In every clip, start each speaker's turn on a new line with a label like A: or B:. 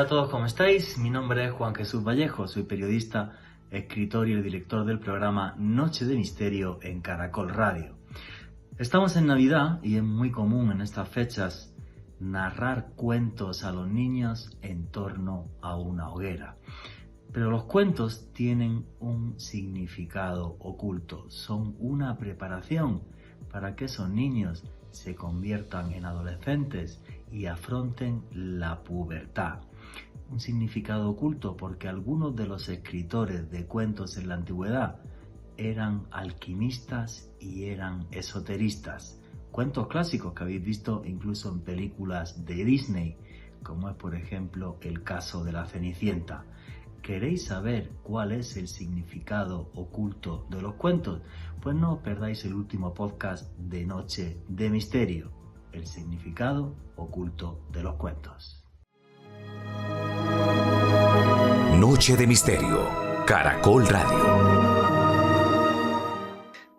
A: todos, ¿cómo estáis? Mi nombre es Juan Jesús Vallejo, soy periodista, escritor y el director del programa Noche de Misterio en Caracol Radio. Estamos en Navidad y es muy común en estas fechas narrar cuentos a los niños en torno a una hoguera. Pero los cuentos tienen un significado oculto, son una preparación para que esos niños se conviertan en adolescentes y afronten la pubertad. Un significado oculto porque algunos de los escritores de cuentos en la antigüedad eran alquimistas y eran esoteristas. Cuentos clásicos que habéis visto incluso en películas de Disney, como es por ejemplo el caso de la Cenicienta. ¿Queréis saber cuál es el significado oculto de los cuentos? Pues no os perdáis el último podcast de Noche de Misterio, el significado oculto de los cuentos.
B: Noche de Misterio, Caracol Radio.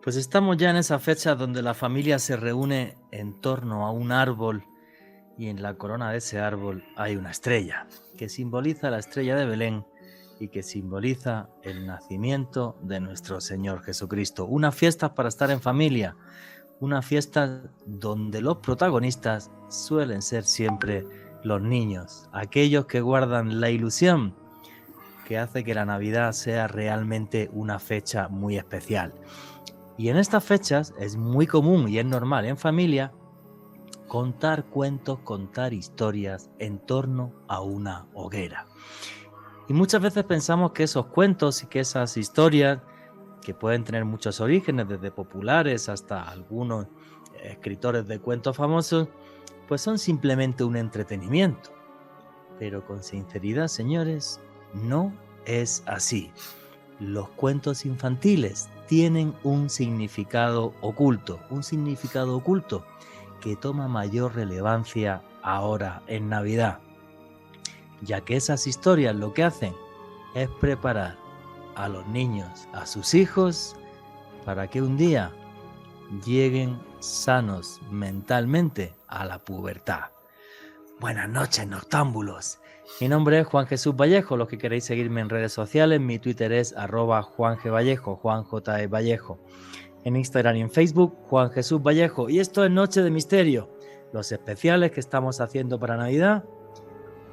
A: Pues estamos ya en esa fecha donde la familia se reúne en torno a un árbol y en la corona de ese árbol hay una estrella que simboliza la estrella de Belén y que simboliza el nacimiento de nuestro Señor Jesucristo. Una fiesta para estar en familia, una fiesta donde los protagonistas suelen ser siempre los niños, aquellos que guardan la ilusión que hace que la Navidad sea realmente una fecha muy especial. Y en estas fechas es muy común y es normal en familia contar cuentos, contar historias en torno a una hoguera. Y muchas veces pensamos que esos cuentos y que esas historias, que pueden tener muchos orígenes, desde populares hasta algunos escritores de cuentos famosos, pues son simplemente un entretenimiento. Pero con sinceridad, señores, no es así. Los cuentos infantiles tienen un significado oculto que toma mayor relevancia ahora en Navidad, ya que esas historias lo que hacen es preparar a los niños, a sus hijos, para que un día lleguen sanos mentalmente a la pubertad. Buenas noches, noctámbulos. Mi nombre es Juan Jesús Vallejo. Los que queréis seguirme en redes sociales, mi Twitter es @JuanGVallejo, Juan J. Vallejo. En Instagram y en Facebook, Juan Jesús Vallejo. Y esto es Noche de Misterio, los especiales que estamos haciendo para Navidad.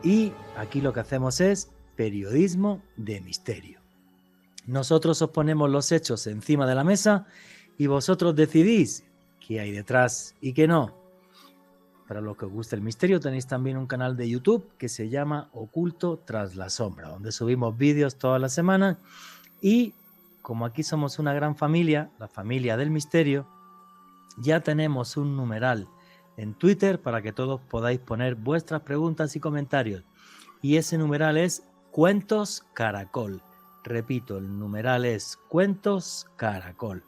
A: Y aquí lo que hacemos es periodismo de misterio. Nosotros os ponemos los hechos encima de la mesa y vosotros decidís qué hay detrás y qué no. Para los que os guste el misterio tenéis también un canal de YouTube que se llama Oculto tras la sombra, donde subimos vídeos todas las semanas y como aquí somos una gran familia, la familia del misterio, ya tenemos un numeral en Twitter para que todos podáis poner vuestras preguntas y comentarios. Y ese numeral es Cuentos Caracol. Repito, el numeral es Cuentos Caracol.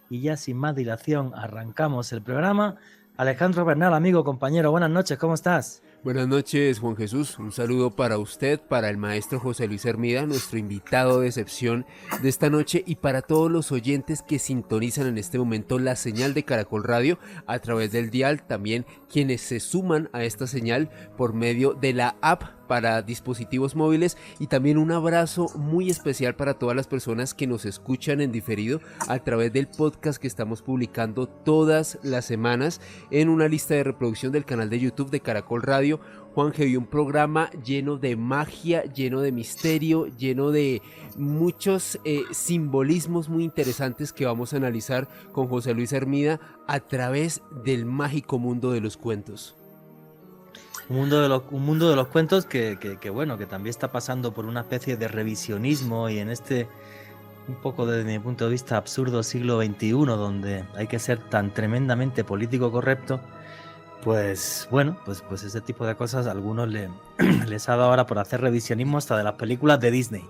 A: Y ya sin más dilación arrancamos el programa. Alejandro Bernal, amigo, compañero, buenas noches, ¿cómo estás?
C: Buenas noches, Juan Jesús. Un saludo para usted, para el maestro José Luis Hermida, nuestro invitado de excepción de esta noche, y para todos los oyentes que sintonizan en este momento la señal de Caracol Radio a través del dial, también quienes se suman a esta señal por medio de la app para dispositivos móviles, y también un abrazo muy especial para todas las personas que nos escuchan en diferido a través del podcast que estamos publicando todas las semanas en una lista de reproducción del canal de YouTube de Caracol Radio. Juan G, un programa lleno de magia, lleno de misterio, lleno de muchos simbolismos muy interesantes que vamos a analizar con José Luis Hermida a través del mágico mundo de los cuentos.
A: Un mundo de los cuentos que bueno, que también está pasando por una especie de revisionismo y en este, un poco desde mi punto de vista, absurdo siglo XXI, donde hay que ser tan tremendamente político correcto, pues bueno, pues ese tipo de cosas a algunos les ha dado ahora por hacer revisionismo hasta de las películas de Disney.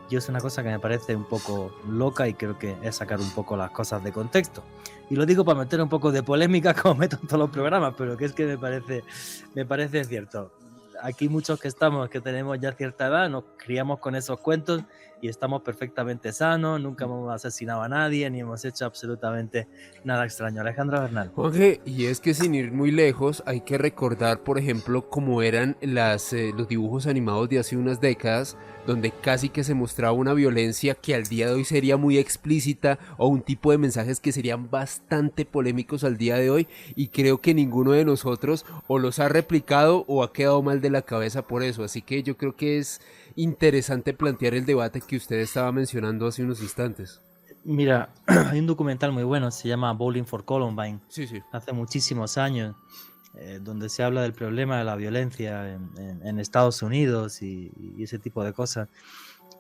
A: Yo es una cosa que me parece un poco loca y creo que es sacar un poco las cosas de contexto. Y lo digo para meter un poco de polémica como meto en todos los programas, pero que es que me parece cierto. Aquí muchos que tenemos ya cierta edad, nos criamos con esos cuentos y estamos perfectamente sanos, nunca hemos asesinado a nadie, ni hemos hecho absolutamente nada extraño. Alejandro Bernal.
C: Jorge, y es que sin ir muy lejos, hay que recordar, por ejemplo, cómo eran los dibujos animados de hace unas décadas, donde casi que se mostraba una violencia que al día de hoy sería muy explícita, o un tipo de mensajes que serían bastante polémicos al día de hoy, y creo que ninguno de nosotros o los ha replicado o ha quedado mal de la cabeza por eso. Así que yo creo que es interesante plantear el debate que usted estaba mencionando hace unos instantes.
A: Mira, hay un documental muy bueno, se llama Bowling for Columbine,
C: Sí, sí.
A: hace muchísimos años, donde se habla del problema de la violencia en Estados Unidos y ese tipo de cosas.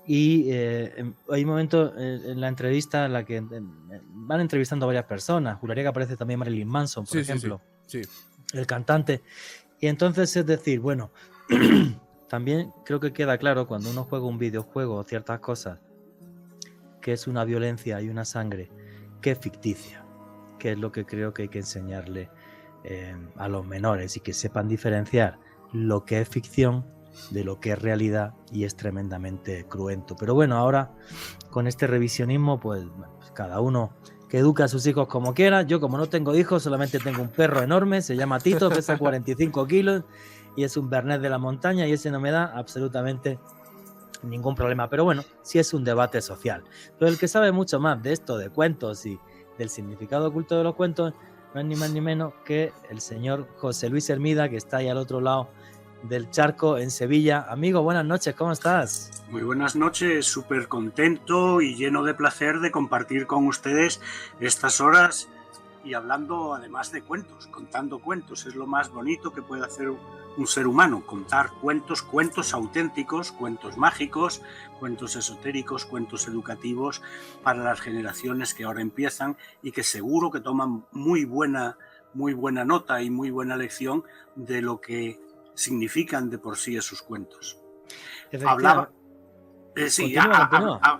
A: Y hay un momento en la entrevista en la que van entrevistando a varias personas. Juraría que aparece también Marilyn Manson, por ejemplo,
C: sí.
A: el cantante. Y entonces es decir, bueno, también creo que queda claro cuando uno juega un videojuego o ciertas cosas, que es una violencia y una sangre que es ficticia, que es lo que creo que hay que enseñarle a los menores, y que sepan diferenciar lo que es ficción de lo que es realidad, y es tremendamente cruento. Pero bueno, ahora con este revisionismo, pues cada uno que eduque a sus hijos como quiera. Yo, como no tengo hijos, solamente tengo un perro enorme, se llama Tito, pesa 45 kilos y es un Bernet de la montaña, y ese no me da absolutamente ningún problema. Pero bueno, sí es un debate social. Pero el que sabe mucho más de esto, de cuentos y del significado oculto de los cuentos, no es ni más ni menos que el señor José Luis Hermida, que está ahí al otro lado del charco en Sevilla. Amigo, buenas noches, ¿cómo estás?
D: Muy buenas noches, súper contento y lleno de placer de compartir con ustedes estas horas y hablando además de cuentos, contando cuentos. Es lo más bonito que puede hacer un ser humano, contar cuentos, cuentos auténticos, cuentos mágicos, cuentos esotéricos, cuentos educativos para las generaciones que ahora empiezan y que seguro que toman muy buena nota y muy buena lección de lo que significan de por sí esos cuentos.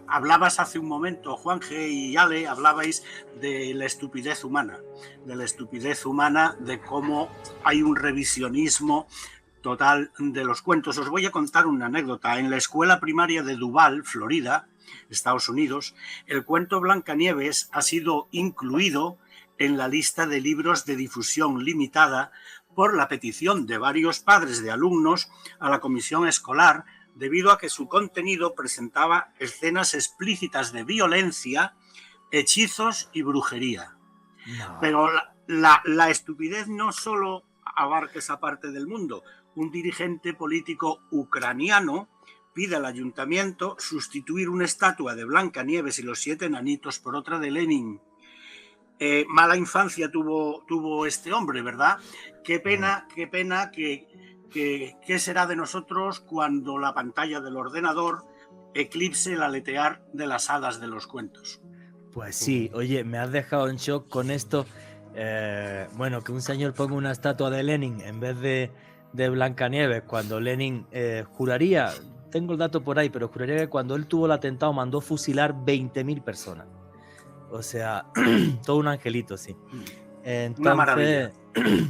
D: Hablabas hace un momento, Juanje y Ale, hablabais de la estupidez humana, de cómo hay un revisionismo total de los cuentos. Os voy a contar una anécdota. En la escuela primaria de Duval, Florida, Estados Unidos, el cuento Blancanieves ha sido incluido en la lista de libros de difusión limitada por la petición de varios padres de alumnos a la comisión escolar, debido a que su contenido presentaba escenas explícitas de violencia, hechizos y brujería. No. Pero la estupidez no solo abarca esa parte del mundo. Un dirigente político ucraniano pide al ayuntamiento sustituir una estatua de Blancanieves y los 7 enanitos por otra de Lenin. Mala infancia tuvo este hombre, ¿verdad? Qué pena ¿Qué será de nosotros cuando la pantalla del ordenador eclipse el aletear de las hadas de los cuentos?
A: Pues sí, oye, me has dejado en shock con esto. Bueno, que un señor ponga una estatua de Lenin en vez de Blancanieves, cuando Lenin juraría, tengo el dato por ahí, pero juraría que cuando él tuvo el atentado mandó fusilar 20.000 personas. O sea, todo un angelito, sí. Entonces,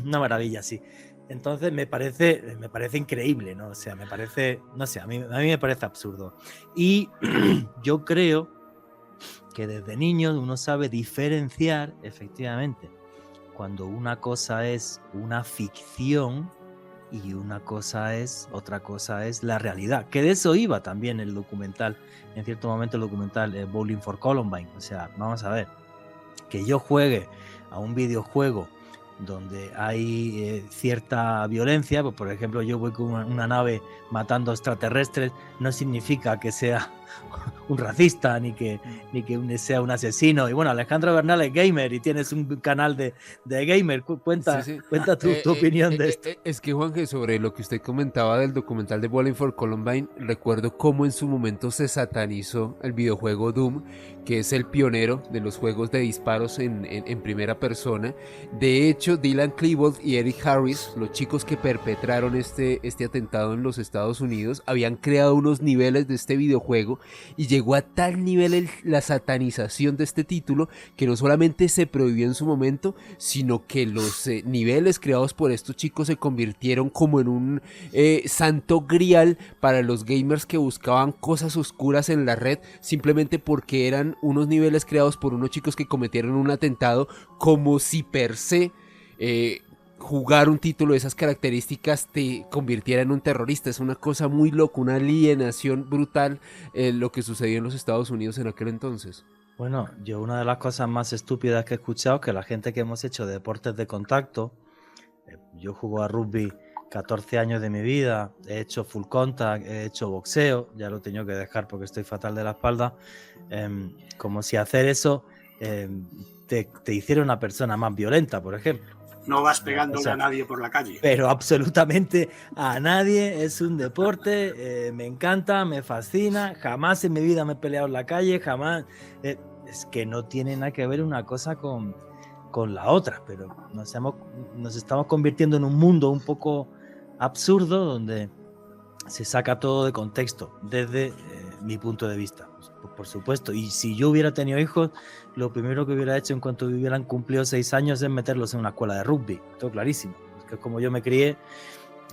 A: una maravilla, sí. Entonces me parece increíble, ¿no? O sea, me parece, no sé, a mí me parece absurdo. Y yo creo que desde niños uno sabe diferenciar, efectivamente, cuando una cosa es una ficción y otra cosa es la realidad. Que de eso iba también el documental, en cierto momento el documental Bowling for Columbine. O sea, vamos a ver, que yo juegue a un videojuego donde hay cierta violencia, pues por ejemplo yo voy con una nave matando extraterrestres, no significa que sea un racista ni que sea un asesino. Y bueno, Alejandro Bernal es gamer y tienes un canal de gamer. Cuenta tu opinión de esto.
C: Es que, Juanje, sobre lo que usted comentaba del documental de Bowling for Columbine, recuerdo cómo en su momento se satanizó el videojuego Doom, que es el pionero de los juegos de disparos en primera persona. De hecho, Dylan Klebold y Eric Harris, los chicos que perpetraron este atentado en los Estados Unidos, habían creado unos niveles de este videojuego y llegó a tal nivel la satanización de este título que no solamente se prohibió en su momento, sino que los niveles creados por estos chicos se convirtieron como en un santo grial para los gamers que buscaban cosas oscuras en la red, simplemente porque eran unos niveles creados por unos chicos que cometieron un atentado, como si per se jugar un título de esas características te convirtiera en un terrorista. Es una cosa muy loca, una alienación brutal lo que sucedió en los Estados Unidos en aquel entonces.
A: Bueno, yo una de las cosas más estúpidas que he escuchado es que la gente que hemos hecho deportes de contacto, yo juego a rugby 14 años de mi vida, he hecho full contact, he hecho boxeo, ya lo he tenido que dejar porque estoy fatal de la espalda, como si hacer eso te hiciera una persona más violenta, por ejemplo.
D: No vas pegándole a nadie por la calle.
A: Pero absolutamente a nadie, es un deporte, me encanta, me fascina, jamás en mi vida me he peleado en la calle, jamás. Es que no tiene nada que ver una cosa con la otra, pero nos estamos convirtiendo en un mundo un poco absurdo donde se saca todo de contexto, desde mi punto de vista, por supuesto. Y si yo hubiera tenido hijos, lo primero que hubiera hecho en cuanto hubieran cumplido 6 años es meterlos en una escuela de rugby, todo clarísimo. Es que es como yo me crié,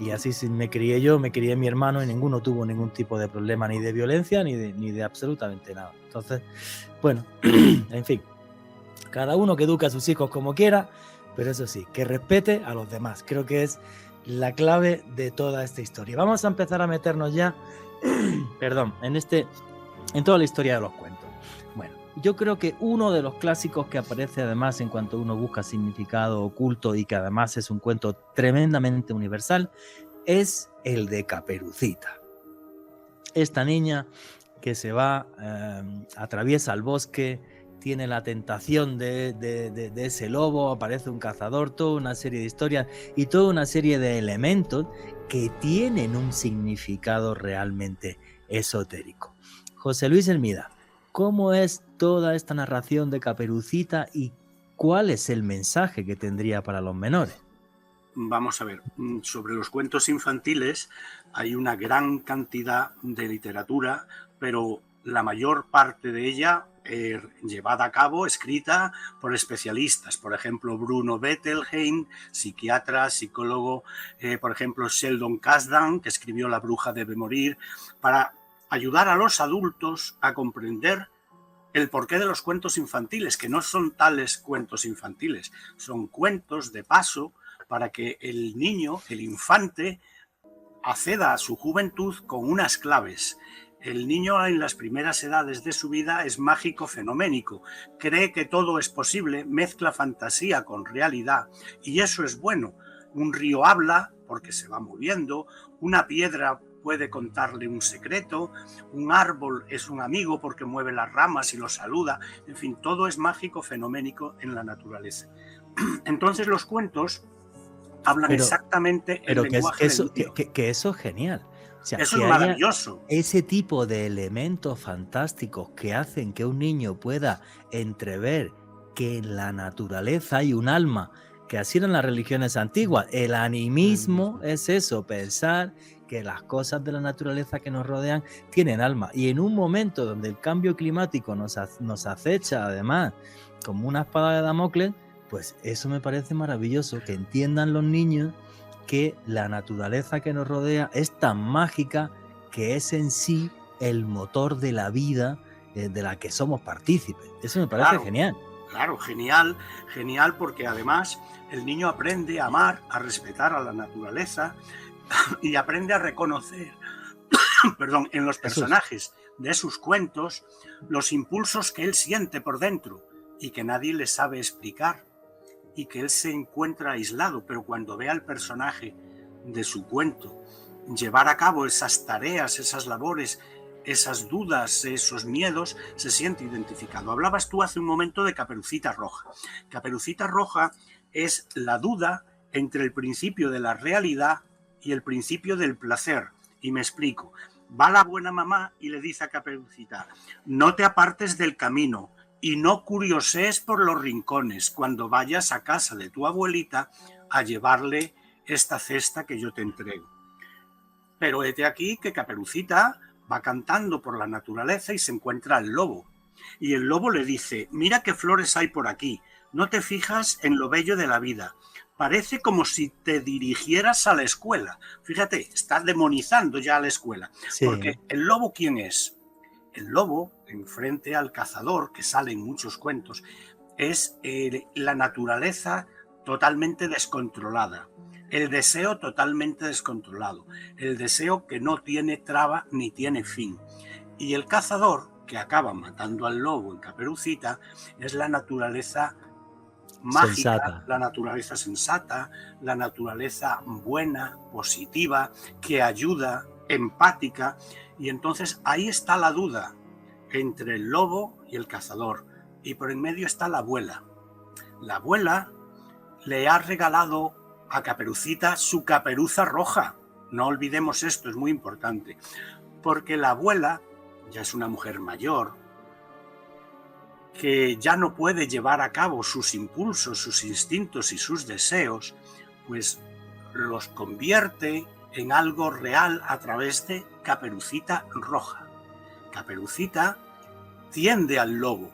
A: y así me crié yo, me crié mi hermano, y ninguno tuvo ningún tipo de problema, ni de violencia, ni de absolutamente nada. Entonces, bueno, en fin, cada uno que eduque a sus hijos como quiera, pero eso sí, que respete a los demás. Creo que es la clave de toda esta historia. Vamos a empezar a meternos ya, perdón, en toda la historia de los cuentos. Bueno, yo creo que uno de los clásicos que aparece además en cuanto uno busca significado oculto y que además es un cuento tremendamente universal es el de Caperucita. Esta niña que se va, atraviesa el bosque, tiene la tentación de ese lobo, aparece un cazador, toda una serie de historias y toda una serie de elementos que tienen un significado realmente esotérico. José Luis Hermida, ¿cómo es toda esta narración de Caperucita y cuál es el mensaje que tendría para los menores?
D: Vamos a ver, sobre los cuentos infantiles hay una gran cantidad de literatura, pero la mayor parte de ella llevada a cabo, escrita por especialistas, por ejemplo Bruno Bettelheim, psiquiatra, psicólogo, por ejemplo Sheldon Kasdan, que escribió La bruja debe morir, para ayudar a los adultos a comprender el porqué de los cuentos infantiles, que no son tales cuentos infantiles, son cuentos de paso para que el niño, el infante, acceda a su juventud con unas claves. El niño en las primeras edades de su vida es mágico fenoménico, cree que todo es posible, mezcla fantasía con realidad y eso es bueno. Un río habla porque se va moviendo, una piedra puede contarle un secreto, un árbol es un amigo porque mueve las ramas y lo saluda, en fin, todo es mágico fenoménico en la naturaleza. Entonces los cuentos hablan exactamente el lenguaje del niño.
A: Que eso es genial. O sea,
D: eso es maravilloso.
A: Ese tipo de elementos fantásticos que hacen que un niño pueda entrever que en la naturaleza hay un alma, que así eran las religiones antiguas. El animismo es eso, pensar que las cosas de la naturaleza que nos rodean tienen alma. Y en un momento donde el cambio climático nos acecha, además, como una espada de Damocles, pues eso me parece maravilloso, que entiendan los niños que la naturaleza que nos rodea es tan mágica que es en sí el motor de la vida de la que somos partícipes. Eso me parece genial.
D: Claro, genial, genial, porque además el niño aprende a amar, a respetar a la naturaleza y aprende a reconocer, perdón, en los personajes de sus cuentos los impulsos que él siente por dentro y que nadie le sabe explicar, y que él se encuentra aislado, pero cuando ve al personaje de su cuento llevar a cabo esas tareas, esas labores, esas dudas, esos miedos, se siente identificado. Hablabas tú hace un momento de Caperucita Roja. Caperucita Roja es la duda entre el principio de la realidad y el principio del placer. Y me explico. Va la buena mamá y le dice a Caperucita: no te apartes del camino y no curiosees por los rincones cuando vayas a casa de tu abuelita a llevarle esta cesta que yo te entrego. Pero hete aquí que Caperucita va cantando por la naturaleza y se encuentra al lobo. Y el lobo le dice: mira qué flores hay por aquí, no te fijas en lo bello de la vida. Parece como si te dirigieras a la escuela. Fíjate, estás demonizando ya a la escuela.
A: Sí.
D: Porque el lobo, ¿quién es? El lobo, enfrente al cazador, que sale en muchos cuentos, es la naturaleza totalmente descontrolada, el deseo totalmente descontrolado, el deseo que no tiene traba ni tiene fin. Y el cazador, que acaba matando al lobo en Caperucita, es la naturaleza mágica,
A: Sensata.
D: la naturaleza sensata, la naturaleza buena, positiva, que ayuda, empática. Y entonces ahí está la duda entre el lobo y el cazador. Y por en medio está la abuela. La abuela le ha regalado a Caperucita su caperuza roja. No olvidemos esto, es muy importante. Porque la abuela ya es una mujer mayor, que ya no puede llevar a cabo sus impulsos, sus instintos y sus deseos, pues los convierte en algo real a través de Caperucita roja. Caperucita tiende al lobo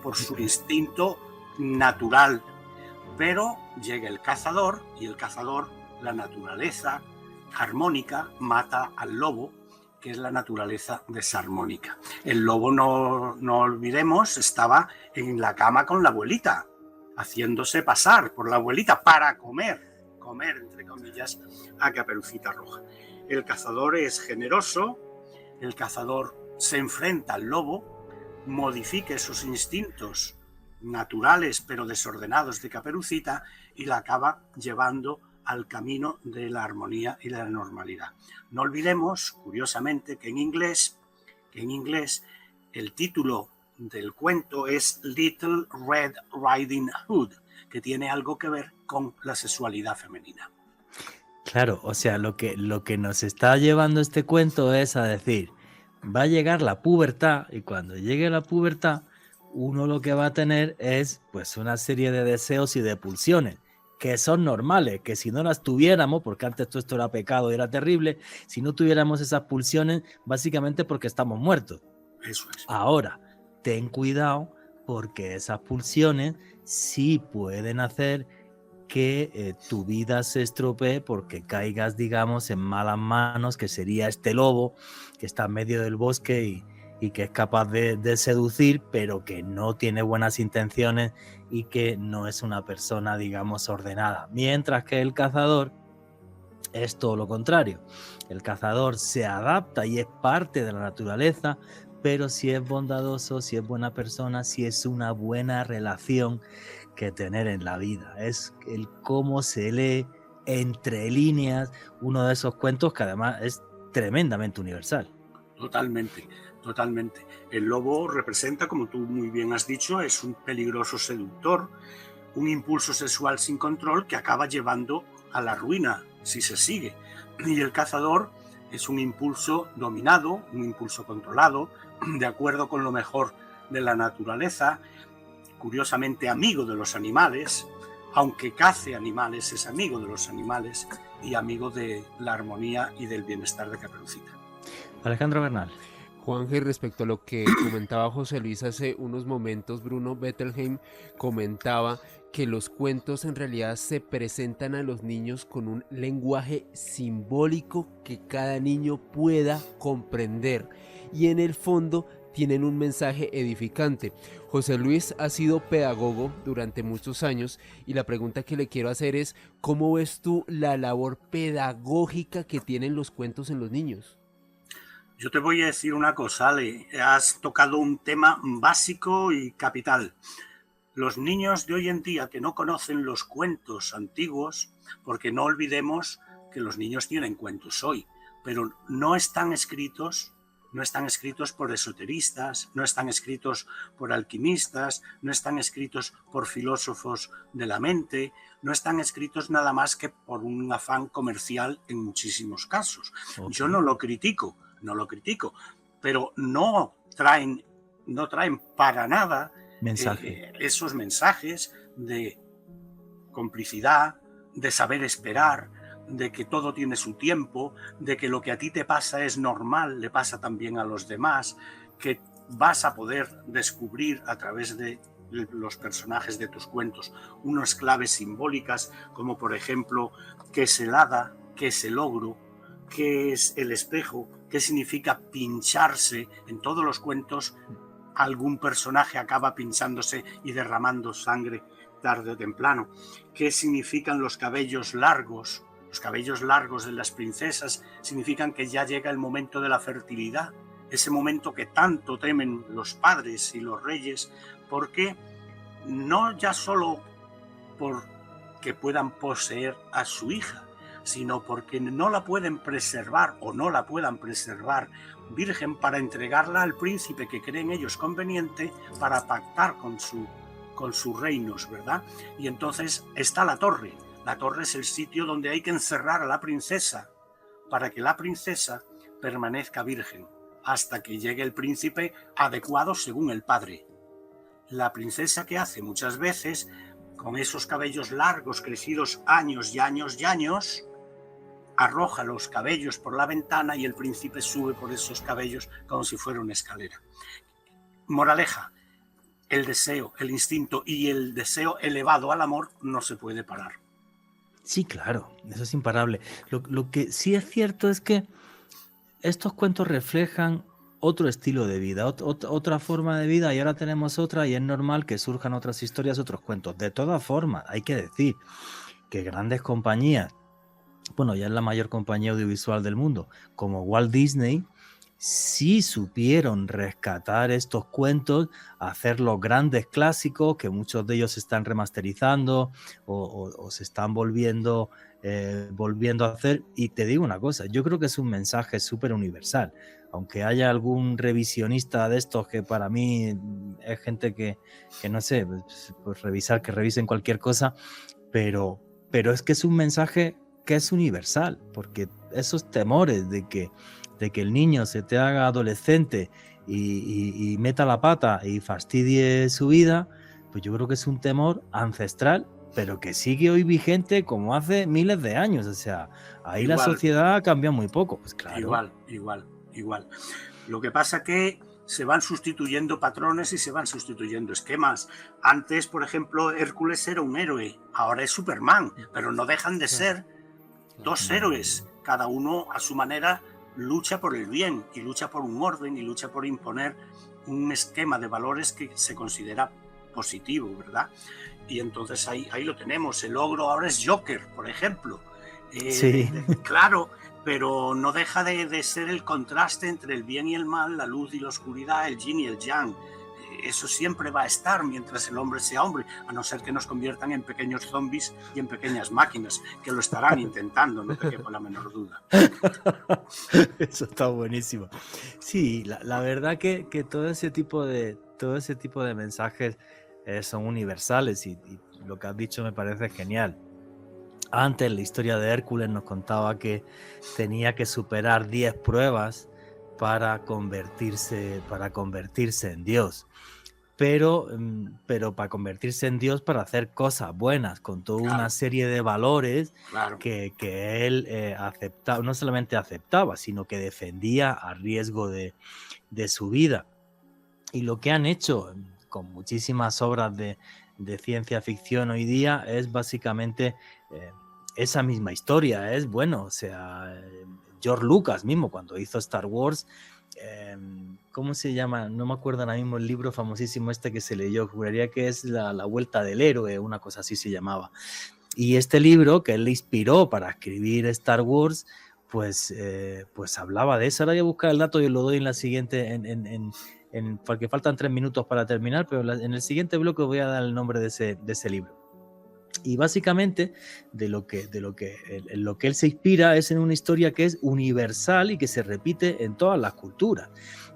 D: por su instinto natural, pero llega el cazador y el cazador, la naturaleza armónica, mata al lobo, que es la naturaleza desarmónica. El lobo, no olvidemos, estaba en la cama con la abuelita, haciéndose pasar por la abuelita para comer entre comillas, a Caperucita roja. El cazador es generoso, el cazador se enfrenta al lobo, modifica esos instintos naturales pero desordenados de Caperucita y la acaba llevando al camino de la armonía y de la normalidad. No olvidemos, curiosamente, que en inglés el título del cuento es Little Red Riding Hood, que tiene algo que ver con la sexualidad femenina.
A: Claro, o sea, lo que nos está llevando este cuento es a decir, va a llegar la pubertad y cuando llegue la pubertad, uno lo que va a tener es pues una serie de deseos y de pulsiones que son normales, que si no las tuviéramos, porque antes todo esto era pecado y era terrible, si no tuviéramos esas pulsiones, básicamente porque estamos muertos.
D: Eso es.
A: Ahora, ten cuidado porque esas pulsiones sí pueden hacer que tu vida se estropee porque caigas, digamos, en malas manos, que sería este lobo que está en medio del bosque y que es capaz de seducir, pero que no tiene buenas intenciones y que no es una persona, digamos, ordenada. Mientras que el cazador es todo lo contrario. El cazador se adapta y es parte de la naturaleza, pero si es bondadoso, si es buena persona, si es una buena relación que tener en la vida. Es el cómo se lee entre líneas uno de esos cuentos que además es tremendamente universal.
D: Totalmente. El lobo representa, como tú muy bien has dicho, es un peligroso seductor, un impulso sexual sin control que acaba llevando a la ruina si se sigue. Y el cazador es un impulso dominado, un impulso controlado, de acuerdo con lo mejor de la naturaleza, curiosamente amigo de los animales, aunque cace animales, es amigo de los animales y amigo de la armonía y del bienestar de Caperucita.
A: Alejandro Bernal.
C: Juanje, respecto a lo que comentaba José Luis hace unos momentos, Bruno Bettelheim comentaba que los cuentos en realidad se presentan a los niños con un lenguaje simbólico que cada niño pueda comprender y en el fondo tienen un mensaje edificante. José Luis ha sido pedagogo durante muchos años y la pregunta que le quiero hacer es, ¿cómo ves tú la labor pedagógica que tienen los cuentos en los niños?
D: Yo te voy a decir una cosa, Ale. Has tocado un tema básico y capital. Los niños de hoy en día que no conocen los cuentos antiguos, porque no olvidemos que los niños tienen cuentos hoy, pero no están escritos por esoteristas, no están escritos por alquimistas, no están escritos por filósofos de la mente, no están escritos nada más que por un afán comercial en muchísimos casos. Okay. Yo no lo critico, pero no traen para nada esos mensajes de complicidad, de saber esperar, de que todo tiene su tiempo, de que lo que a ti te pasa es normal, le pasa también a los demás, que vas a poder descubrir a través de los personajes de tus cuentos unas claves simbólicas, como por ejemplo qué es el hada, qué es el ogro, qué es el espejo, qué significa pincharse. En todos los cuentos algún personaje acaba pinchándose y derramando sangre tarde o temprano. ¿Qué significan los cabellos largos? Los cabellos largos de las princesas significan que ya llega el momento de la fertilidad, ese momento que tanto temen los padres y los reyes, porque no ya solo porque puedan poseer a su hija, sino porque no la pueden preservar o no la puedan preservar virgen para entregarla al príncipe que creen ellos conveniente para pactar con sus reinos, ¿verdad? Y entonces está la torre. La torre es el sitio donde hay que encerrar a la princesa para que la princesa permanezca virgen hasta que llegue el príncipe adecuado según el padre. La princesa, que hace muchas veces, con esos cabellos largos crecidos años y años y años, arroja los cabellos por la ventana y el príncipe sube por esos cabellos como si fuera una escalera. Moraleja: el deseo, el instinto y el deseo elevado al amor no se puede parar.
A: Sí, claro, eso es imparable. Lo que sí es cierto es que estos cuentos reflejan otro estilo de vida, otra forma de vida, y ahora tenemos otra, y es normal que surjan otras historias, otros cuentos. De todas formas, hay que decir que grandes compañías, bueno, ya es la mayor compañía audiovisual del mundo, como Walt Disney, sí supieron rescatar estos cuentos, hacer los grandes clásicos, que muchos de ellos se están remasterizando o se están volviendo a hacer. Y te digo una cosa, yo creo que es un mensaje súper universal, aunque haya algún revisionista de estos que para mí es gente que no sé, pues que revisen cualquier cosa, pero es que es un mensaje que es universal, porque esos temores de que el niño se te haga adolescente y meta la pata y fastidie su vida, pues yo creo que es un temor ancestral, pero que sigue hoy vigente como hace miles de años. O sea, ahí igual, la sociedad ha cambiado muy poco. Pues claro.
D: Igual. Lo que pasa que se van sustituyendo patrones y se van sustituyendo esquemas. Antes, por ejemplo, Hércules era un héroe, ahora es Superman, pero no dejan de ser dos héroes, cada uno a su manera. Lucha por el bien y lucha por un orden y lucha por imponer un esquema de valores que se considera positivo, ¿verdad? Y entonces ahí lo tenemos. El ogro ahora es Joker, por ejemplo.
A: Sí.
D: Claro, pero no deja de ser el contraste entre el bien y el mal, la luz y la oscuridad, el yin y el yang. Eso siempre va a estar mientras el hombre sea hombre, a no ser que nos conviertan en pequeños zombies y en pequeñas máquinas, que lo estarán intentando, no te quepa la menor duda.
A: Eso está buenísimo. Sí, la verdad que todo ese tipo de mensajes son universales y lo que has dicho me parece genial. Antes, la historia de Hércules nos contaba que tenía que superar 10 pruebas para convertirse en Dios. Pero para convertirse en Dios, para hacer cosas buenas, con toda una serie de valores que él aceptaba, no solamente aceptaba, sino que defendía a riesgo de su vida. Y lo que han hecho con muchísimas obras de ciencia ficción hoy día es básicamente esa misma historia. Es bueno, o sea, George Lucas mismo, cuando hizo Star Wars, ¿cómo se llama? No me acuerdo ahora mismo el libro famosísimo este que se leyó, juraría que es la Vuelta del Héroe, una cosa así se llamaba. Y este libro que él le inspiró para escribir Star Wars, pues hablaba de eso. Ahora voy a buscar el dato y lo doy en la siguiente, porque faltan 3 minutos para terminar, pero en el siguiente bloque voy a dar el nombre de ese libro. Y básicamente en lo que él se inspira es en una historia que es universal y que se repite en todas las culturas.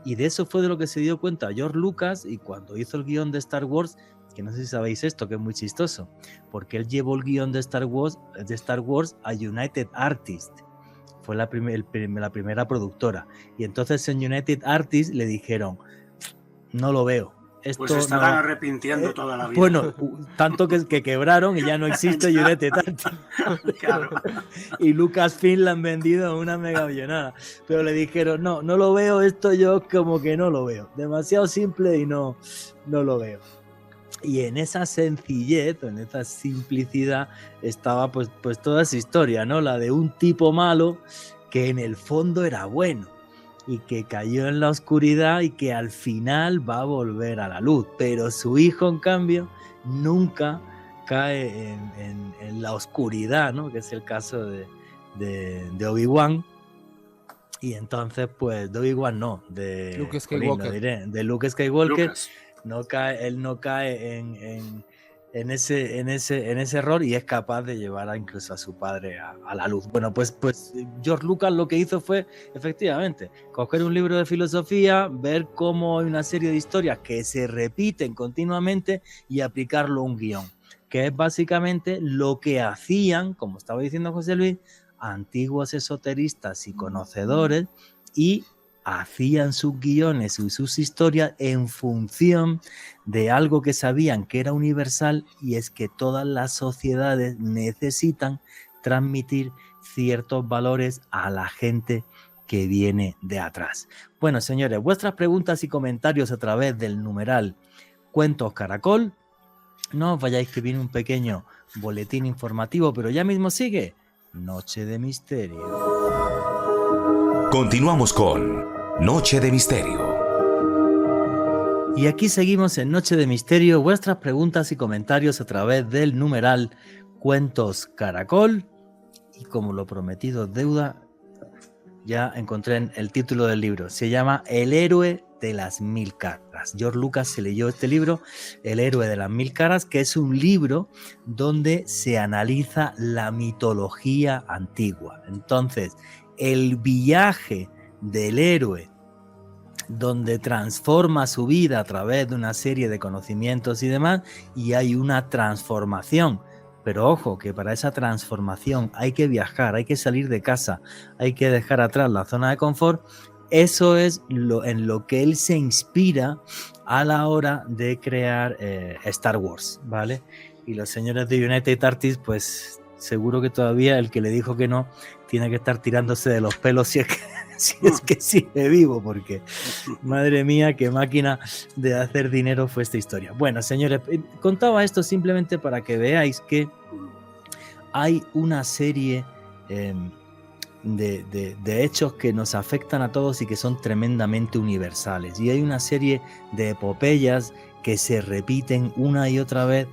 A: Y de eso fue de lo que se dio cuenta George Lucas, y cuando hizo el guión de Star Wars, que no sé si sabéis esto, que es muy chistoso, porque él llevó el guión de Star Wars a United Artists. Fue la primera productora. Y entonces en United Artists le dijeron: no lo veo. esto
D: pues estarán
A: no,
D: arrepintiendo toda la vida.
A: Bueno, tanto que quebraron y ya no existe United Artists.
D: Claro.
A: Y Lucasfilm la han vendido a una mega millonada. Pero le dijeron, no lo veo, esto yo como que no lo veo. Demasiado simple y no lo veo. Y en esa sencillez, en esa simplicidad, estaba pues toda esa historia, ¿no? La de un tipo malo que en el fondo era bueno y que cayó en la oscuridad y que al final va a volver a la luz. Pero su hijo, en cambio, nunca cae en la oscuridad, ¿no? Que es el caso de Obi-Wan. Y entonces, pues, de Obi-Wan no, de
C: Luke Skywalker.
A: de Luke Skywalker.
D: Lucas.
A: Él no cae en ese error y es capaz de llevar incluso a su padre a la luz. Bueno, pues George Lucas lo que hizo fue, efectivamente, coger un libro de filosofía, ver cómo hay una serie de historias que se repiten continuamente y aplicarlo a un guión, que es básicamente lo que hacían, como estaba diciendo José Luis, antiguos esoteristas y conocedores, y hacían sus guiones y sus historias en función de algo que sabían que era universal, y es que todas las sociedades necesitan transmitir ciertos valores a la gente que viene de atrás. Bueno, señores, vuestras preguntas y comentarios a través del numeral Cuentos Caracol. No os vayáis, que viene un pequeño boletín informativo, pero ya mismo sigue Noche de Misterio.
B: Continuamos con Noche de Misterio.
A: Y aquí seguimos en Noche de Misterio. Vuestras preguntas y comentarios a través del numeral Cuentos Caracol. Y como lo prometido es deuda, ya encontré el título del libro. Se llama El héroe de las mil caras. George Lucas se leyó este libro, El héroe de las mil caras, que es un libro donde se analiza la mitología antigua. Entonces, el viaje del héroe, donde transforma su vida a través de una serie de conocimientos y demás, y hay una transformación. Pero ojo, que para esa transformación hay que viajar, hay que salir de casa, hay que dejar atrás la zona de confort. Eso es en lo que él se inspira a la hora de crear Star Wars, ¿vale? Y los señores de United Artists, pues seguro que todavía el que le dijo que no tiene que estar tirándose de los pelos si es que sigue vivo, porque madre mía, qué máquina de hacer dinero fue esta historia. Bueno, señores, contaba esto simplemente para que veáis que hay una serie de hechos que nos afectan a todos y que son tremendamente universales, y hay una serie de epopeyas que se repiten una y otra vez,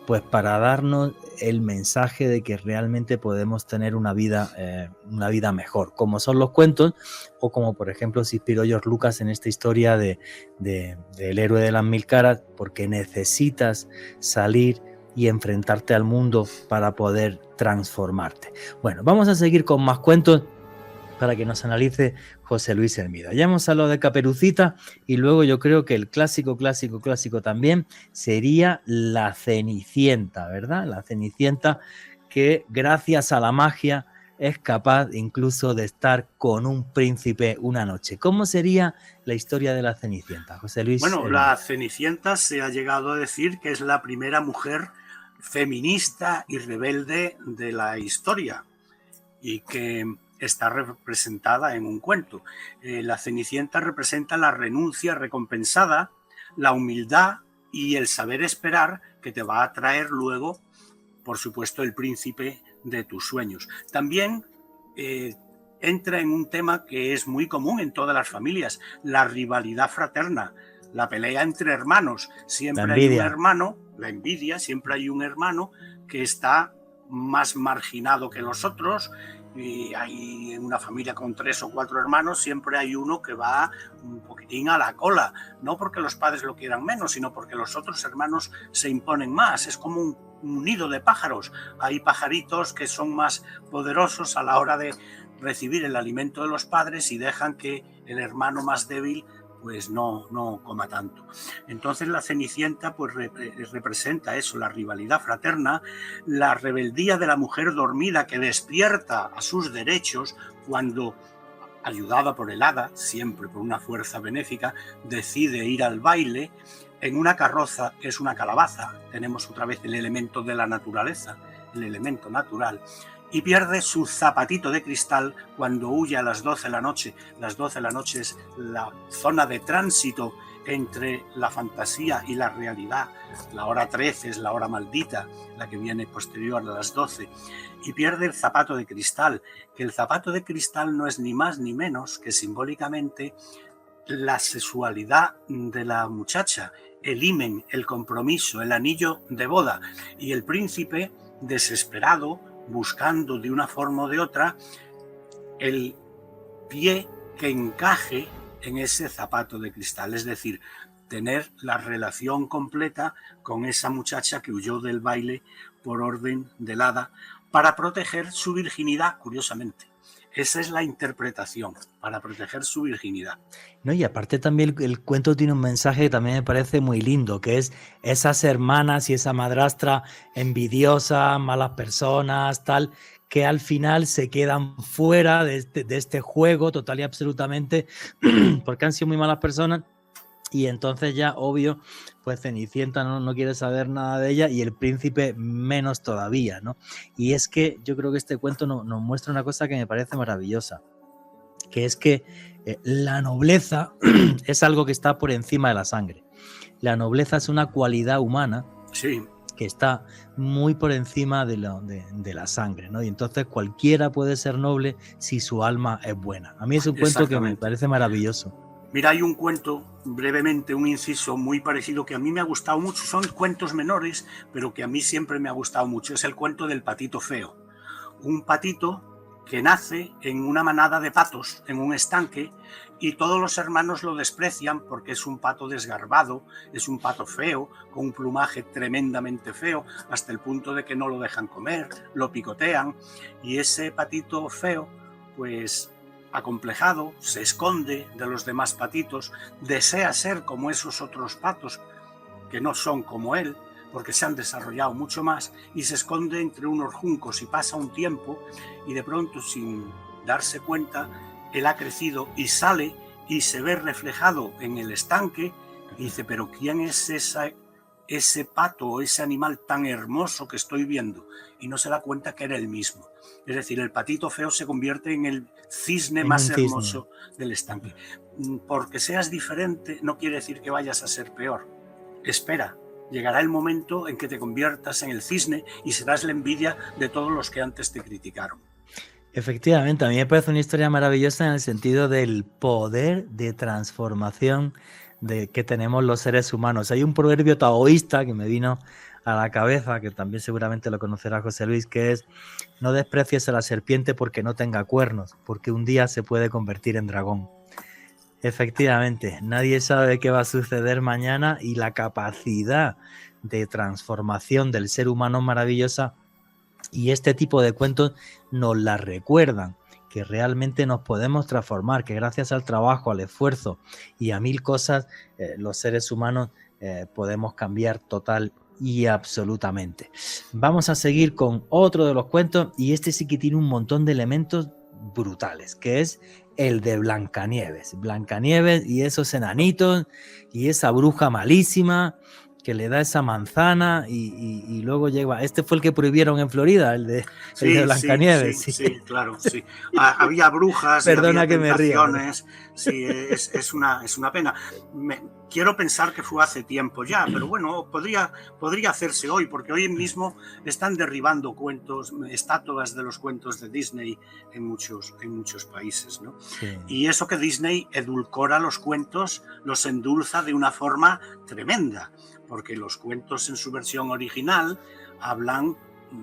A: pues para darnos el mensaje de que realmente podemos tener una vida mejor, como son los cuentos, o como por ejemplo se inspiró George Lucas en esta historia del héroe de las mil caras, porque necesitas salir y enfrentarte al mundo para poder transformarte. Bueno, vamos a seguir con más cuentos para que nos analice José Luis Hermida. Ya hemos hablado de Caperucita, y luego yo creo que el clásico también sería La Cenicienta, ¿verdad? La Cenicienta, que gracias a la magia es capaz incluso de estar con un príncipe una noche. ¿Cómo sería la historia de la Cenicienta, José Luis
D: Bueno,
A: Hermida?
D: la Cenicienta se ha llegado a decir que es la primera mujer feminista y rebelde de la historia, y que está representada en un cuento. La Cenicienta representa la renuncia recompensada, la humildad y el saber esperar, que te va a traer luego, por supuesto, el príncipe de tus sueños. También entra en un tema que es muy común en todas las familias: la rivalidad fraterna, la pelea entre hermanos. Siempre hay un hermano, la envidia, siempre hay un hermano que está más marginado que los otros. Y hay en una familia con 3 o 4 hermanos, siempre hay uno que va un poquitín a la cola, no porque los padres lo quieran menos, sino porque los otros hermanos se imponen más. Es como un nido de pájaros. Hay pajaritos que son más poderosos a la hora de recibir el alimento de los padres y dejan que el hermano más débil pues no coma tanto. Entonces la Cenicienta pues representa eso, la rivalidad fraterna, la rebeldía de la mujer dormida que despierta a sus derechos cuando, ayudada por el hada, siempre por una fuerza benéfica, decide ir al baile. en una carroza, que es una calabaza, tenemos otra vez el elemento de la naturaleza, el elemento natural, y pierde su zapatito de cristal cuando huye a las 12 de la noche. Las 12 de la noche es la zona de tránsito entre la fantasía y la realidad. La hora 13 es la hora maldita, la que viene posterior a las 12, y pierde el zapato de cristal, que el zapato de cristal no es ni más ni menos que simbólicamente la sexualidad de la muchacha, el himen, el compromiso, el anillo de boda, y el príncipe desesperado, buscando de una forma o de otra el pie que encaje en ese zapato de cristal, es decir, tener la relación completa con esa muchacha que huyó del baile por orden del hada para proteger su virginidad, curiosamente. Esa es la interpretación, para proteger su virginidad.
A: No, y aparte también el cuento tiene un mensaje que también me parece muy lindo, que es esas hermanas y esa madrastra envidiosa, malas personas, tal, que al final se quedan fuera de este juego total y absolutamente, porque han sido muy malas personas. Y entonces ya, obvio, pues Cenicienta no quiere saber nada de ella y el príncipe menos todavía, ¿no? Y es que yo creo que este cuento nos muestra una cosa que me parece maravillosa, que es que la nobleza es algo que está por encima de la sangre. La nobleza es una cualidad humana,
D: sí,
A: que está muy por encima de la sangre, ¿no? Y entonces cualquiera puede ser noble si su alma es buena. A mí es un cuento que me parece maravilloso.
D: Mira, hay un cuento, brevemente, un inciso muy parecido que a mí me ha gustado mucho. Son cuentos menores, pero que a mí siempre me ha gustado mucho. Es el cuento del patito feo. Un patito que nace en una manada de patos, en un estanque, y todos los hermanos lo desprecian porque es un pato desgarbado, es un pato feo, con un plumaje tremendamente feo, hasta el punto de que no lo dejan comer, lo picotean, y ese patito feo, pues acomplejado, se esconde de los demás patitos, desea ser como esos otros patos que no son como él, porque se han desarrollado mucho más, y se esconde entre unos juncos y pasa un tiempo y de pronto, sin darse cuenta, él ha crecido y sale y se ve reflejado en el estanque y dice, pero ¿quién es ese pato o ese animal tan hermoso que estoy viendo? Y no se da cuenta que era el mismo. Es decir, el patito feo se convierte en el cisne más hermoso del estanque. Porque seas diferente no quiere decir que vayas a ser peor. Espera, llegará el momento en que te conviertas en el cisne y serás la envidia de todos los que antes te criticaron.
A: Efectivamente, a mí me parece una historia maravillosa en el sentido del poder de transformación que tenemos los seres humanos. Hay un proverbio taoísta que me vino a la cabeza, que también seguramente lo conocerá José Luis, que es: no desprecies a la serpiente porque no tenga cuernos, porque un día se puede convertir en dragón. Efectivamente, nadie sabe qué va a suceder mañana y la capacidad de transformación del ser humano es maravillosa, y este tipo de cuentos nos la recuerdan, que realmente nos podemos transformar, que gracias al trabajo, al esfuerzo y a mil cosas, los seres humanos podemos cambiar total y absolutamente. Vamos a seguir con otro de los cuentos, y este sí que tiene un montón de elementos brutales, que es el de Blancanieves. Blancanieves y esos enanitos y esa bruja malísima que le da esa manzana y luego llega... Este fue el que prohibieron en Florida, el de Blancanieves.
D: Sí, claro, sí. Había brujas,
A: perdona
D: había
A: que me ría.
D: Sí, es una pena. Quiero pensar que fue hace tiempo ya, pero bueno, podría hacerse hoy, porque hoy mismo están derribando estatuas de los cuentos de Disney en muchos países, ¿no? Sí. Y eso que Disney edulcora los cuentos, los endulza de una forma tremenda, porque los cuentos en su versión original hablan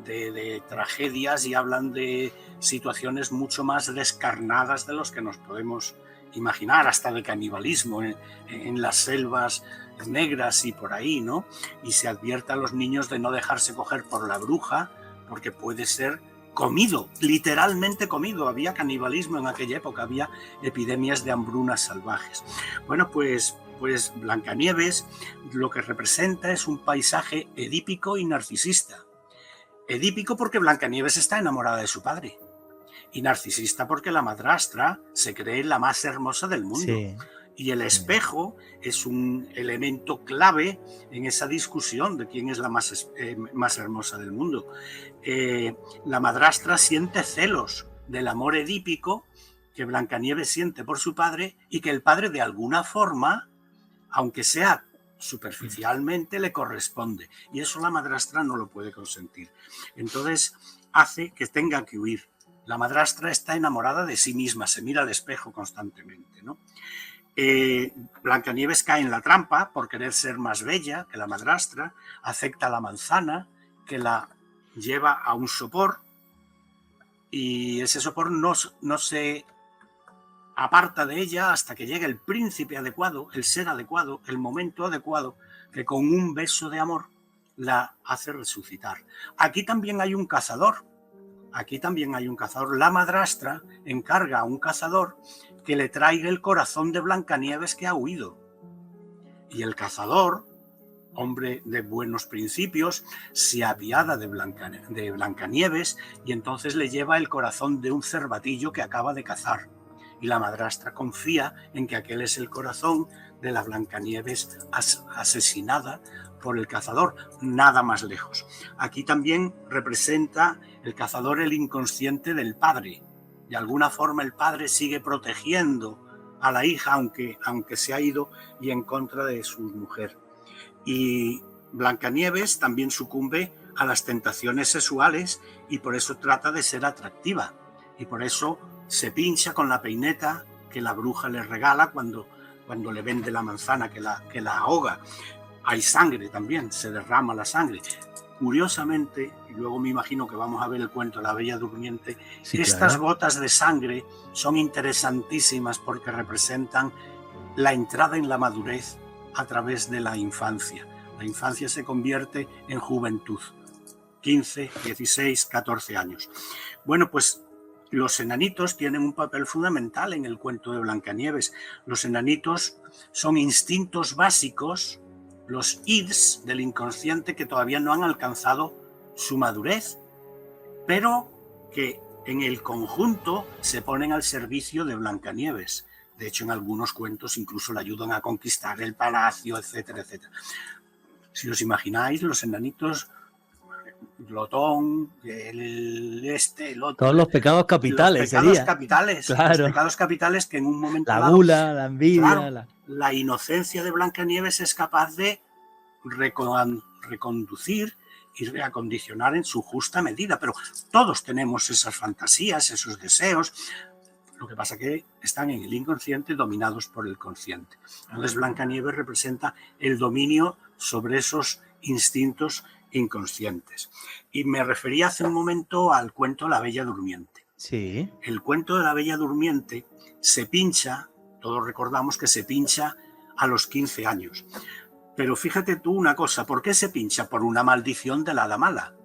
D: de tragedias y hablan de situaciones mucho más descarnadas de los que nos podemos imaginar, hasta de canibalismo en las selvas negras y por ahí, ¿no? Y se advierte a los niños de no dejarse coger por la bruja, porque puede ser comido, literalmente comido. Había canibalismo en aquella época, había epidemias de hambrunas salvajes. Bueno, pues Blancanieves lo que representa es un paisaje edípico y narcisista. Edípico porque Blancanieves está enamorada de su padre, y narcisista porque la madrastra se cree la más hermosa del mundo. Sí. Y el espejo es un elemento clave en esa discusión de quién es la más hermosa del mundo. La madrastra siente celos del amor edípico que Blancanieves siente por su padre y que el padre de alguna forma, aunque sea superficialmente, le corresponde. Y eso la madrastra no lo puede consentir. Entonces hace que tenga que huir. La madrastra está enamorada de sí misma, se mira al espejo constantemente, ¿no? Blancanieves cae en la trampa por querer ser más bella que la madrastra, acepta la manzana, que la lleva a un sopor, y ese sopor no se aparta de ella hasta que llegue el príncipe adecuado, el ser adecuado, el momento adecuado, que con un beso de amor la hace resucitar. Aquí también hay un cazador. La madrastra encarga a un cazador que le traiga el corazón de Blancanieves que ha huido. Y el cazador, hombre de buenos principios, se apiada de Blancanieves y entonces le lleva el corazón de un cervatillo que acaba de cazar. Y la madrastra confía en que aquel es el corazón de la Blancanieves asesinada por el cazador, nada más lejos. Aquí también representa el cazador el inconsciente del padre. De alguna forma el padre sigue protegiendo a la hija, aunque se ha ido y en contra de su mujer. Y Blancanieves también sucumbe a las tentaciones sexuales y por eso trata de ser atractiva. Y por eso se pincha con la peineta que la bruja le regala cuando le vende la manzana que la ahoga. Hay sangre también, se derrama la sangre. Curiosamente, y luego me imagino que vamos a ver el cuento de la Bella Durmiente, sí, estas gotas de sangre son interesantísimas porque representan la entrada en la madurez a través de la infancia. La infancia se convierte en juventud, 15, 16, 14 años. Bueno, pues los enanitos tienen un papel fundamental en el cuento de Blancanieves. Los enanitos son instintos básicos, los ids del inconsciente que todavía no han alcanzado su madurez, pero que en el conjunto se ponen al servicio de Blancanieves. De hecho, en algunos cuentos incluso le ayudan a conquistar el palacio, etcétera, etcétera. Si os imagináis, los enanitos, glotón, el otro.
A: Todos los pecados capitales.
D: Los pecados capitales. Claro. Los pecados capitales que en un momento
A: la gula, la envidia.
D: Claro, la inocencia de Blancanieves es capaz de reconducir y reacondicionar en su justa medida. Pero todos tenemos esas fantasías, esos deseos. Lo que pasa que están en el inconsciente dominados por el consciente. Entonces Blancanieves representa el dominio sobre esos instintos inconscientes. Y me refería hace un momento al cuento de la Bella Durmiente.
A: Sí.
D: El cuento de la Bella Durmiente se pincha, todos recordamos que se pincha a los 15 años. Pero fíjate tú una cosa, ¿por qué se pincha? Por una maldición de la hada mala.